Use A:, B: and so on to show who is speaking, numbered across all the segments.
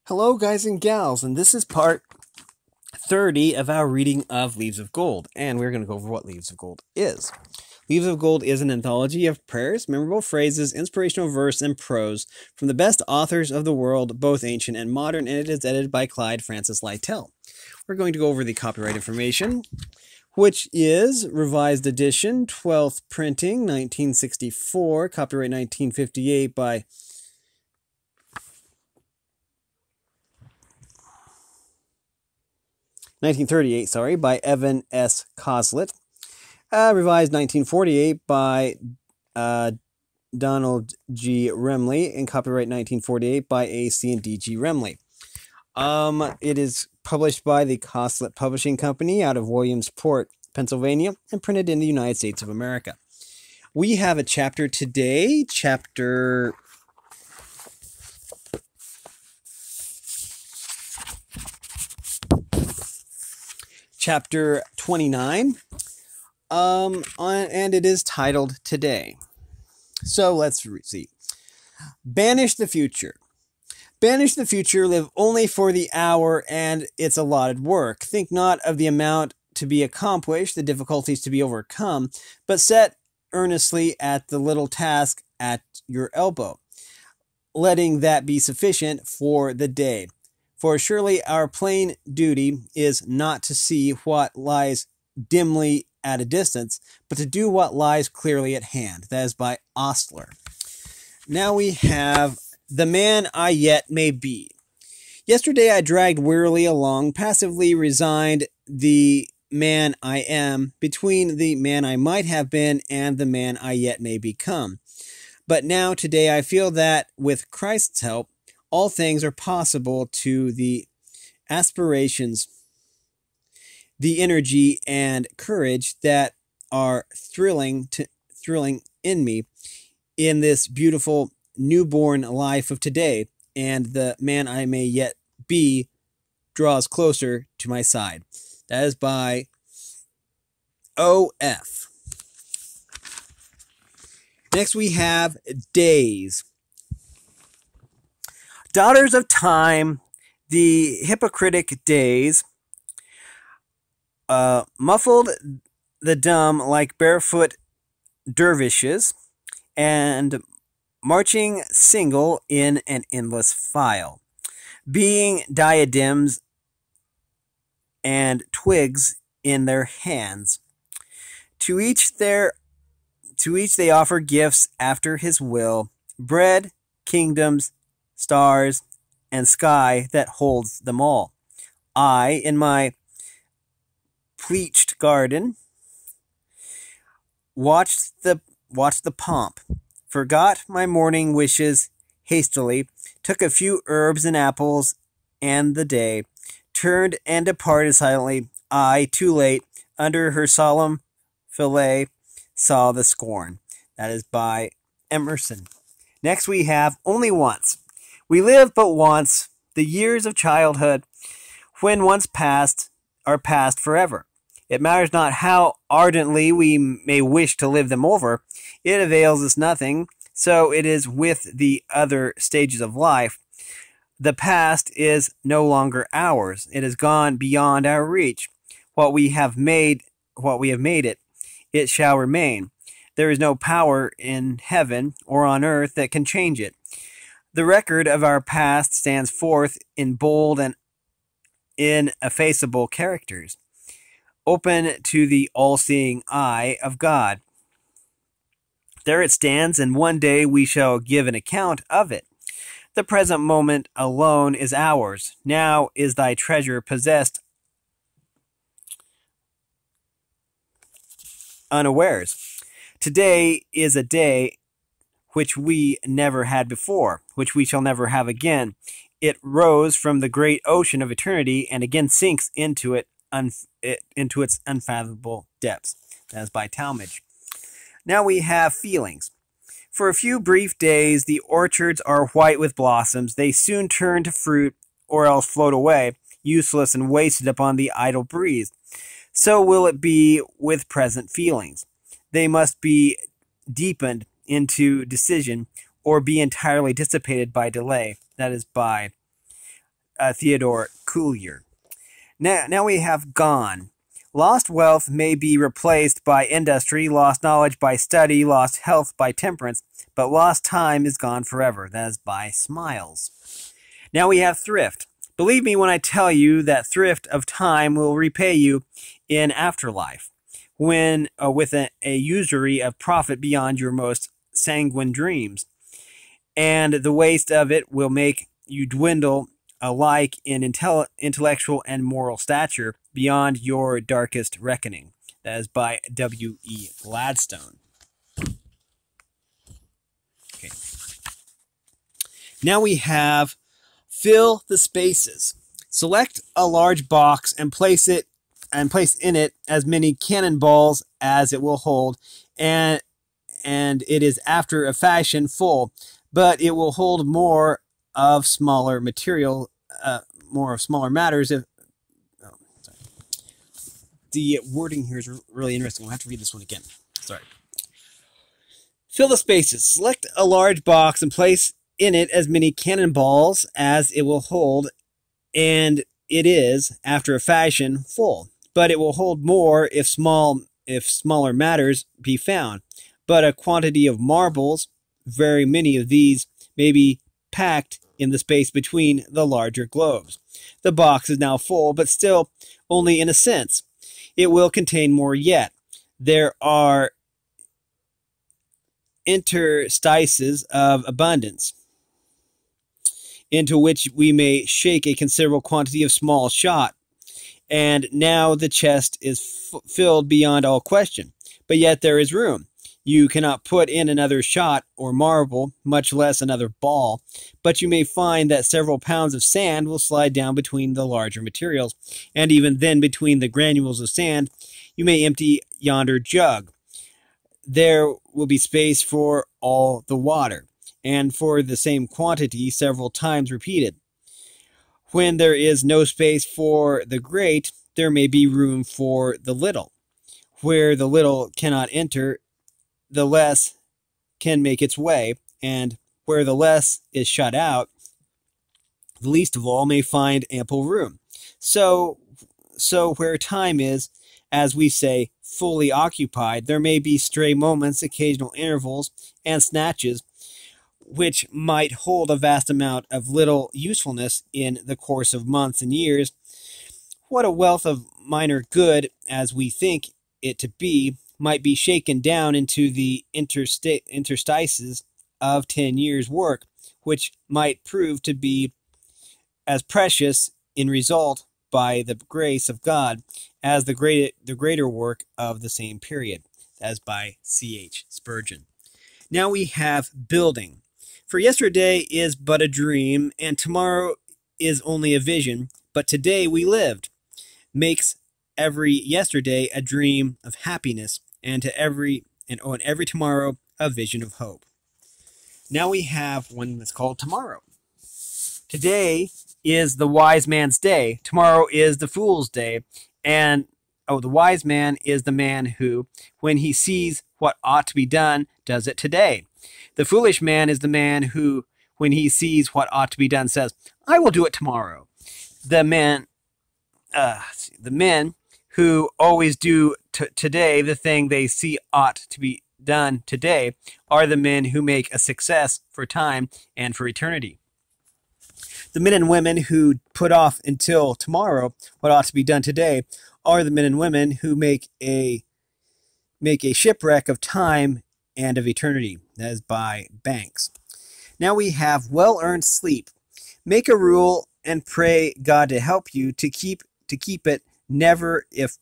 A: Hello, guys and gals, and this is part 30 of our reading of Leaves of Gold, and we're going to go over what Leaves of Gold is. Leaves of Gold is an anthology of prayers, memorable phrases, inspirational verse, and prose from the best authors of the world, both ancient and modern, and it is edited by Clyde Francis Lytle. We're going to go over the copyright information, which is revised edition, 12th printing, 1964, copyright 1958 by 1938, by Evan S. Coslet. Revised 1948 by Donald G. Remley, and copyright 1948 by A.C. and D.G. Remley. It is published by the Coslet Publishing Company out of Williamsport, Pennsylvania, and printed in the United States of America. We have a chapter today, chapter 29, and it is titled Today. So let's see. Banish the future. Banish the future, live only for the hour and its allotted work. Think not of the amount to be accomplished, the difficulties to be overcome, but set earnestly at the little task at your elbow, letting that be sufficient for the day. For surely our plain duty is not to see what lies dimly at a distance, but to do what lies clearly at hand. That is by Ostler. Now we have The Man I Yet May Be. Yesterday I dragged wearily along, passively resigned the man I am, between the man I might have been and the man I yet may become. But now, today, I feel that, with Christ's help, all things are possible to the aspirations, the energy and courage that are thrilling in me in this beautiful newborn life of today, and the man I may yet be draws closer to my side. That is by O.F. Next we have Days. Daughters of time, the hypocritic days, muffled the dumb like barefoot dervishes, and marching single in an endless file, being diadems and twigs in their hands. To each they offer gifts after his will, bread, kingdoms, stars, and sky that holds them all. I, in my pleached garden, watched the pomp, forgot my morning wishes hastily, took a few herbs and apples and the day, turned and departed silently. I, too late, under her solemn fillet, saw the scorn. That is by Emerson. Next we have Only Once. We live but once. The years of childhood, when once passed, are passed forever. It matters not how ardently we may wish to live them over. It avails us nothing. So it is with the other stages of life. The past is no longer ours. It has gone beyond our reach. What we have made it, it shall remain. There is no power in heaven or on earth that can change it. The record of our past stands forth in bold and ineffaceable characters, open to the all-seeing eye of God. There it stands, and one day we shall give an account of it. The present moment alone is ours. Now is thy treasure possessed unawares. Today is a day which we never had before, which we shall never have again. It rose from the great ocean of eternity and again sinks into its unfathomable depths. That is by Talmage. Now we have Feelings. For a few brief days, the orchards are white with blossoms. They soon turn to fruit or else float away, useless and wasted upon the idle breeze. So will it be with present feelings. They must be deepened into decision or be entirely dissipated by delay. That is by Theodore Courier. Now we have gone. Lost wealth may be replaced by industry, lost knowledge by study, lost health by temperance, but lost time is gone forever. That is by Smiles. Now we have thrift. Believe me when I tell you that thrift of time will repay you in afterlife, when with a usury of profit beyond your most sanguine dreams, and the waste of it will make you dwindle alike in intellectual and moral stature beyond your darkest reckoning. That is by W.E. Gladstone. Okay. Now we have fill the spaces. Select a large box and place in it as many cannonballs as it will hold, and it is after a fashion full, but it will hold more of smaller material, more of smaller matters. The wording here is really interesting. I'll have to read this one again. Sorry. Fill the spaces. Select a large box and place in it as many cannonballs as it will hold, and it is, after a fashion, full. But it will hold more if smaller matters be found. But a quantity of marbles, very many of these, may be packed in the space between the larger globes. The box is now full, but still only in a sense. It will contain more yet. There are interstices of abundance, into which we may shake a considerable quantity of small shot, and now the chest is filled beyond all question. But yet there is room. You cannot put in another shot or marble, much less another ball, but you may find that several pounds of sand will slide down between the larger materials, and even then between the granules of sand you may empty yonder jug. There will be space for all the water, and for the same quantity several times repeated. When there is no space for the great, there may be room for the little. Where the little cannot enter, the less can make its way, and where the less is shut out, the least of all may find ample room. So where time is, as we say, fully occupied, there may be stray moments, occasional intervals, and snatches, which might hold a vast amount of little usefulness in the course of months and years. What a wealth of minor good, as we think it to be, might be shaken down into the interstices of 10 years' work, which might prove to be as precious in result by the grace of God as the greater work of the same period, as by C.H. Spurgeon. Now we have building. For yesterday is but a dream, and tomorrow is only a vision, but today we lived. Makes every yesterday a dream of happiness, and every tomorrow a vision of hope. Now we have one that's called tomorrow. Today is the wise man's day. Tomorrow is the fool's day. And the wise man is the man who, when he sees what ought to be done, does it today. The foolish man is the man who, when he sees what ought to be done, says, I will do it tomorrow. The men who always do today the thing they see ought to be done today are the men who make a success for time and for eternity. The men and women who put off until tomorrow what ought to be done today are the men and women who make a shipwreck of time and of eternity. That is by Banks. Now we have well-earned sleep. Make a rule and pray God to help you to keep it. Never, if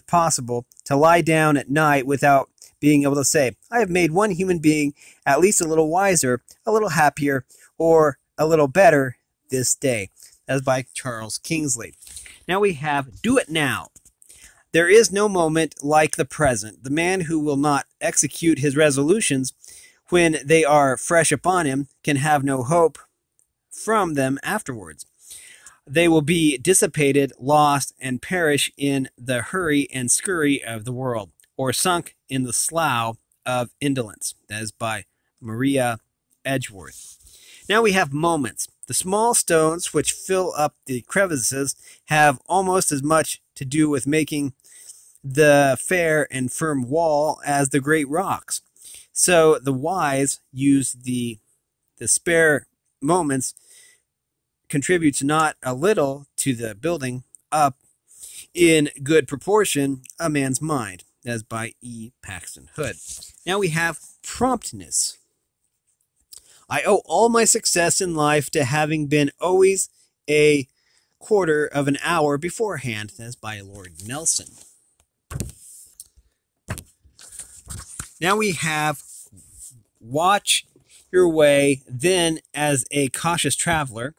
A: possible, to lie down at night without being able to say, I have made one human being at least a little wiser, a little happier, or a little better this day. That is by Charles Kingsley. Now we have do it now. There is no moment like the present. The man who will not execute his resolutions when they are fresh upon him can have no hope from them afterwards. They will be dissipated, lost, and perish in the hurry and scurry of the world, or sunk in the slough of indolence. That is by Maria Edgeworth. Now we have moments. The small stones which fill up the crevices have almost as much to do with making the fair and firm wall as the great rocks. So the wise use the spare moments contributes not a little to the building up in good proportion a man's mind. As by E. Paxton Hood. Now we have promptness. I owe all my success in life to having been always a quarter of an hour beforehand. That's by Lord Nelson. Now we have watch your way then as a cautious traveler,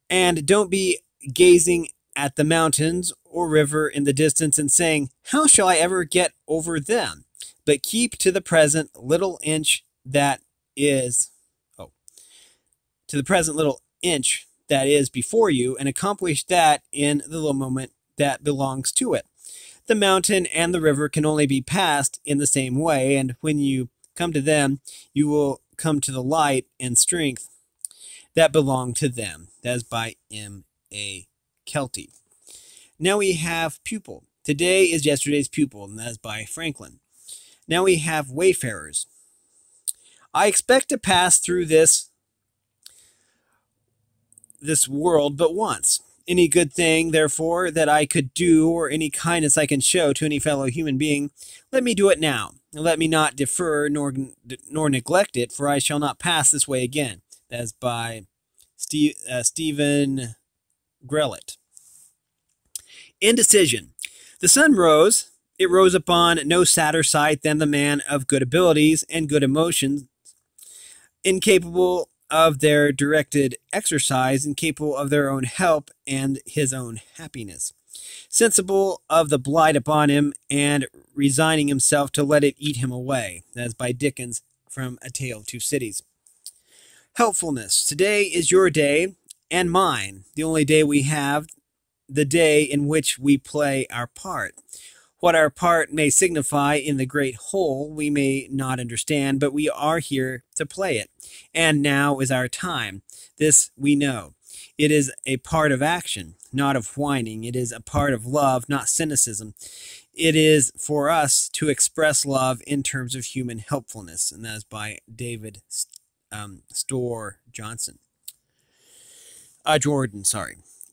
A: and don't be gazing at the mountains or river in the distance and saying, how shall I ever get over them? But keep to the present little inch that is, to the present little inch that is before you, and accomplish that in the little moment that belongs to it. The mountain and the river can only be passed in the same way, and when you come to them, you will come to the light and strength that belong to them. That is by M.A. Kelty. Now we have pupil. Today is yesterday's pupil, and that is by Franklin. Now we have wayfarers. I expect to pass through this world but once. Any good thing, therefore, that I could do, or any kindness I can show to any fellow human being, let me do it now, and let me not defer nor neglect it, for I shall not pass this way again. That is by Stephen Grellet. Indecision. The sun rose. It rose upon no sadder sight than the man of good abilities and good emotions, incapable of their directed exercise, incapable of their own help and his own happiness, sensible of the blight upon him, and resigning himself to let it eat him away. That is by Dickens from A Tale of Two Cities. Helpfulness. Today is your day and mine, the only day we have, the day in which we play our part. What our part may signify in the great whole we may not understand, but we are here to play it. And now is our time. This we know. It is a part of action, not of whining. It is a part of love, not cynicism. It is for us to express love in terms of human helpfulness. And that is by David Storr Johnson.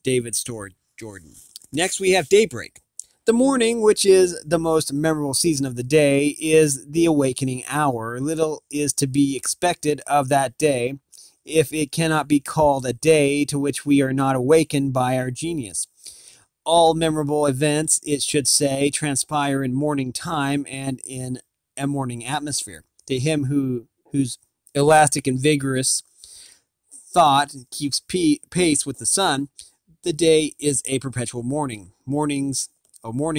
A: David Storr Jordan. Next we have daybreak. The morning, which is the most memorable season of the day, is the awakening hour. Little is to be expected of that day, if it cannot be called a day to which we are not awakened by our genius. All memorable events, it should say, transpire in morning time and in a morning atmosphere. To him whose elastic and vigorous thought keeps pace with the sun, the day is a perpetual morning. Morning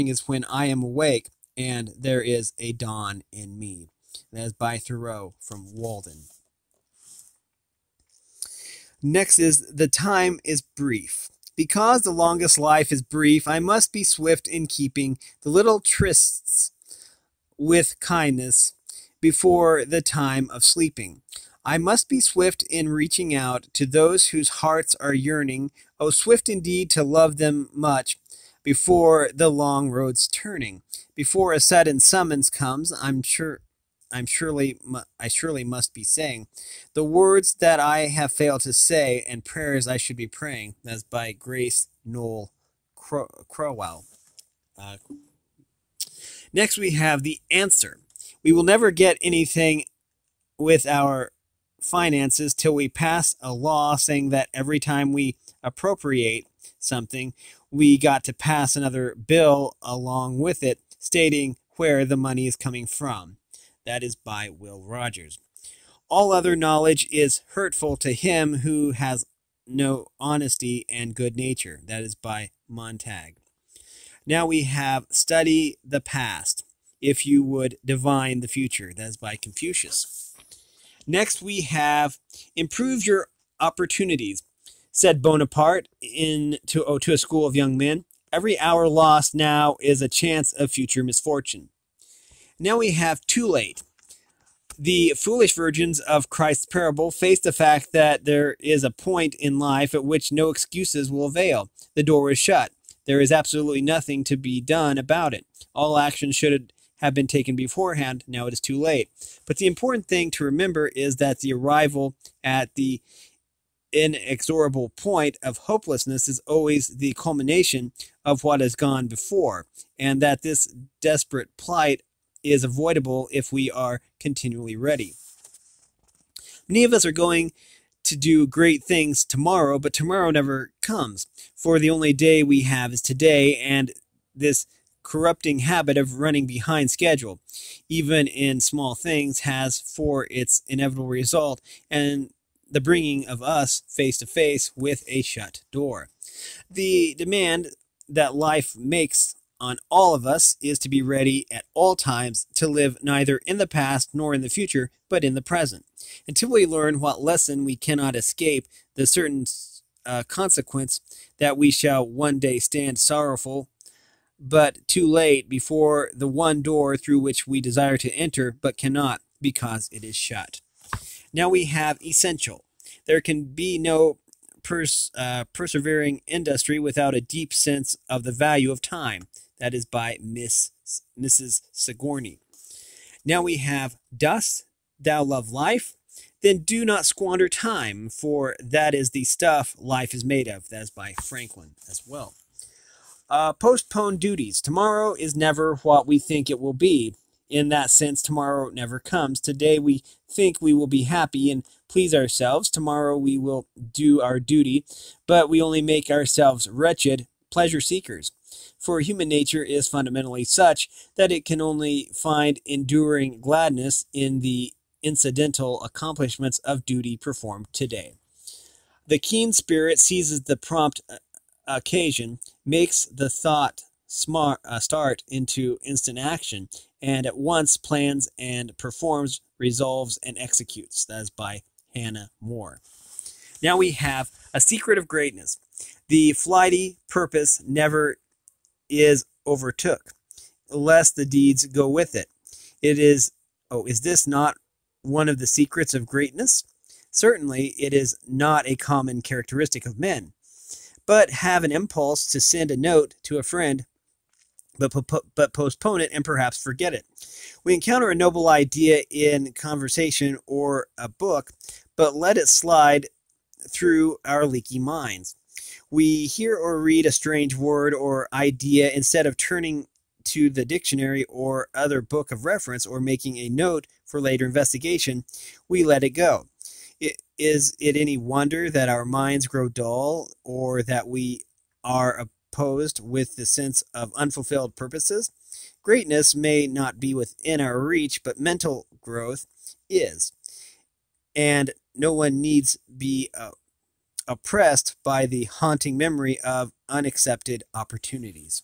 A: is when I am awake, and there is a dawn in me. That is by Thoreau from Walden. Next is the time is brief. Because the longest life is brief, I must be swift in keeping the little trysts with kindness before the time of sleeping. I must be swift in reaching out to those whose hearts are yearning, oh, swift indeed to love them much, before the long road's turning. Before a sudden summons comes, I surely must be saying the words that I have failed to say and prayers I should be praying. That's by Grace Noel Crowell. Next we have the answer. We will never get anything with our finances till we pass a law saying that every time we appropriate something, we got to pass another bill along with it, stating where the money is coming from. That is by Will Rogers. All other knowledge is hurtful to him who has no honesty and good nature. That is by Montag. Now we have study the past, if you would divine the future. That is by Confucius. Next we have improve your opportunities. Said Bonaparte to a school of young men, every hour lost now is a chance of future misfortune. Now we have too late. The foolish virgins of Christ's parable face the fact that there is a point in life at which no excuses will avail. The door is shut. There is absolutely nothing to be done about it. All action should have been taken beforehand. Now it is too late. But the important thing to remember is that the arrival at the inexorable point of hopelessness is always the culmination of what has gone before, and that this desperate plight is avoidable if we are continually ready. Many of us are going to do great things tomorrow, but tomorrow never comes, for the only day we have is today, and this corrupting habit of running behind schedule, even in small things, has for its inevitable result and the bringing of us face to face with a shut door. The demand that life makes on all of us is to be ready at all times, to live neither in the past nor in the future, but in the present. Until we learn what lesson we cannot escape, the certain consequence that we shall one day stand sorrowful, but too late, before the one door through which we desire to enter, but cannot because it is shut. Now we have essential. There can be no persevering industry without a deep sense of the value of time. That is by Mrs. Sigourney. Now we have, dost thou love life? Then do not squander time, for that is the stuff life is made of. That is by Franklin as well. Postpone duties. Tomorrow is never what we think it will be. In that sense, tomorrow never comes. Today we think we will be happy and please ourselves. Tomorrow we will do our duty, but we only make ourselves wretched pleasure seekers. For human nature is fundamentally such that it can only find enduring gladness in the incidental accomplishments of duty performed today. The keen spirit seizes the prompt occasion, makes the thought start into instant action, and at once plans and performs, resolves, and executes. That is by Hannah More. Now we have a secret of greatness. The flighty purpose never is overtook, lest the deeds go with it. Is this not one of the secrets of greatness? Certainly it is not a common characteristic of men. But have an impulse to send a note to a friend, but postpone it and perhaps forget it. We encounter a noble idea in conversation or a book, but let it slide through our leaky minds. We hear or read a strange word or idea, instead of turning to the dictionary or other book of reference or making a note for later investigation, we let it go. Is it any wonder that our minds grow dull, or that we are opposed with the sense of unfulfilled purposes? Greatness may not be within our reach, but mental growth is. And no one needs be oppressed by the haunting memory of unaccepted opportunities.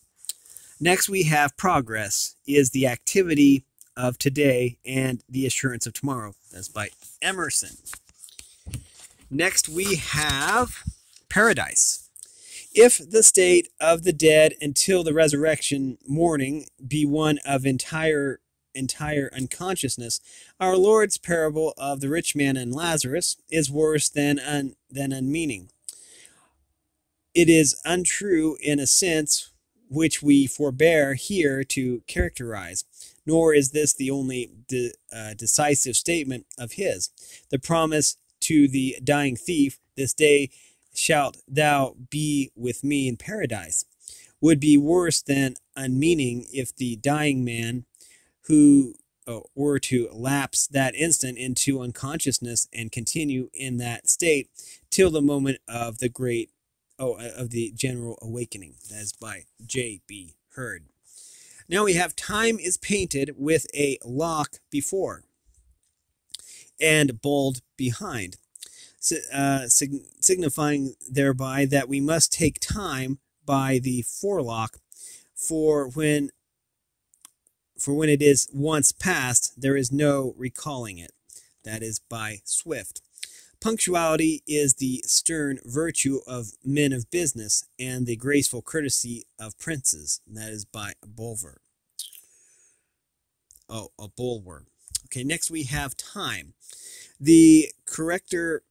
A: Next, we have progress is the activity of today and the assurance of tomorrow. That's by Emerson. Next, we have paradise. If the state of the dead until the resurrection morning be one of entire unconsciousness, our Lord's parable of the rich man and Lazarus is worse than unmeaning. It is untrue in a sense which we forbear here to characterize, nor is this the only decisive statement of his. The promise to the dying thief, "This day shalt thou be with me in paradise," would be worse than unmeaning if the dying man who were to lapse that instant into unconsciousness and continue in that state till the moment of the general awakening. That is by J.B. Hurd. Now we have time is painted with a lock before and bold behind, signifying thereby that we must take time by the forelock, for when it is once past, there is no recalling it. That is by Swift. Punctuality is the stern virtue of men of business and the graceful courtesy of princes. That is by Bulwer. Okay, next we have time. The corrector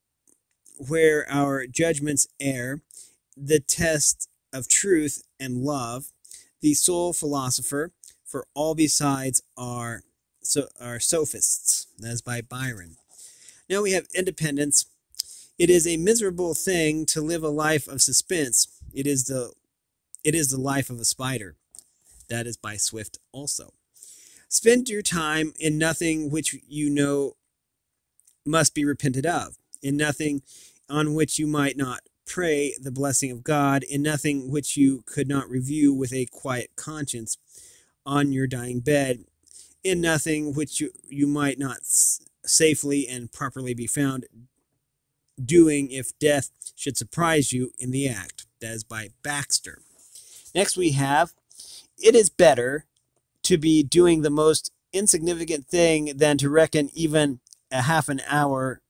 A: where our judgments err, the test of truth and love, the sole philosopher, for all besides are sophists. That is by Byron. Now we have independence. It is a miserable thing to live a life of suspense. It is the life of a spider. That is by Swift also. Spend your time in nothing which you know must be repented of, in nothing on which you might not pray the blessing of God, in nothing which you could not review with a quiet conscience on your dying bed, in nothing which you might not safely and properly be found doing if death should surprise you in the act. That is by Baxter. Next we have, it is better to be doing the most insignificant thing than to reckon even a half an hour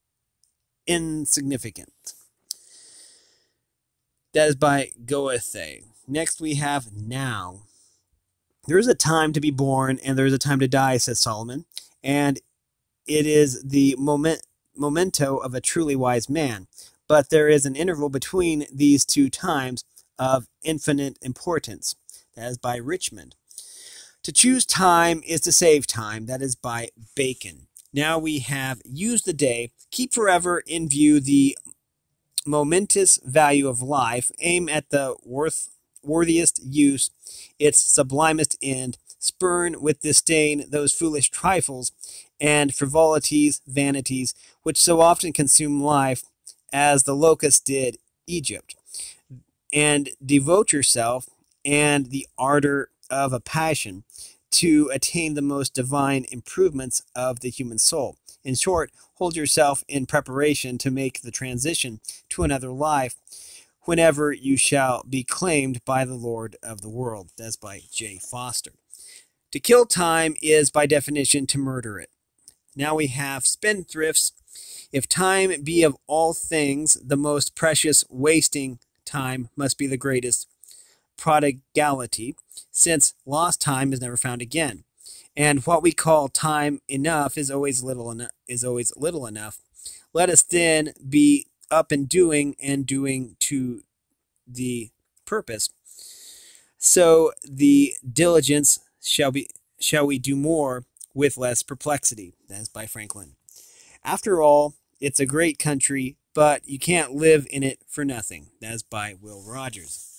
A: insignificant. That is by Goethe. Next we have now. There is a time to be born and there is a time to die, says Solomon, and it is the memento of a truly wise man. But there is an interval between these two times of infinite importance. That is by Richmond. To choose time is to save time. That is by Bacon. Now we have use the day. Keep forever in view the momentous value of life. Aim at the worthiest use, its sublimest end. Spurn with disdain those foolish trifles and frivolities, vanities, which so often consume life, as the locust did Egypt. And devote yourself and the ardor of a passion to attain the most divine improvements of the human soul. In short, hold yourself in preparation to make the transition to another life whenever you shall be claimed by the Lord of the world. That's by J. Foster. To kill time is by definition to murder it. Now we have spendthrifts. If time be of all things the most precious, wasting time must be the greatest prodigality, since lost time is never found again. And what we call time enough is always little enough. Let us then be up and doing to the purpose. So the diligence shall we do more with less perplexity. That is by Franklin. After all, it's a great country, but you can't live in it for nothing. That is by Will Rogers.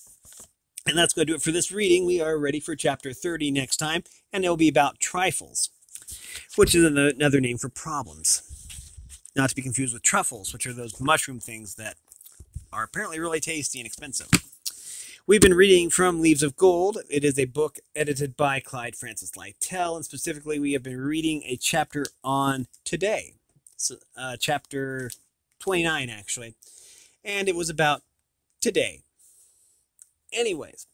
A: And that's going to do it for this reading. We are ready for chapter 30 next time, and it will be about trifles, which is another name for problems. Not to be confused with truffles, which are those mushroom things that are apparently really tasty and expensive. We've been reading from Leaves of Gold. It is a book edited by Clyde Francis Lytle, and specifically we have been reading a chapter on today. So, chapter 29, actually. And it was about today. Anyways,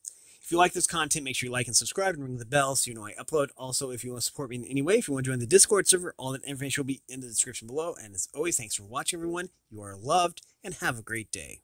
A: if you like this content, make sure you like and subscribe and ring the bell so you know I upload. Also, if you want to support me in any way, if you want to join the Discord server, all that information will be in the description below. And as always, thanks for watching, everyone. You are loved, and have a great day.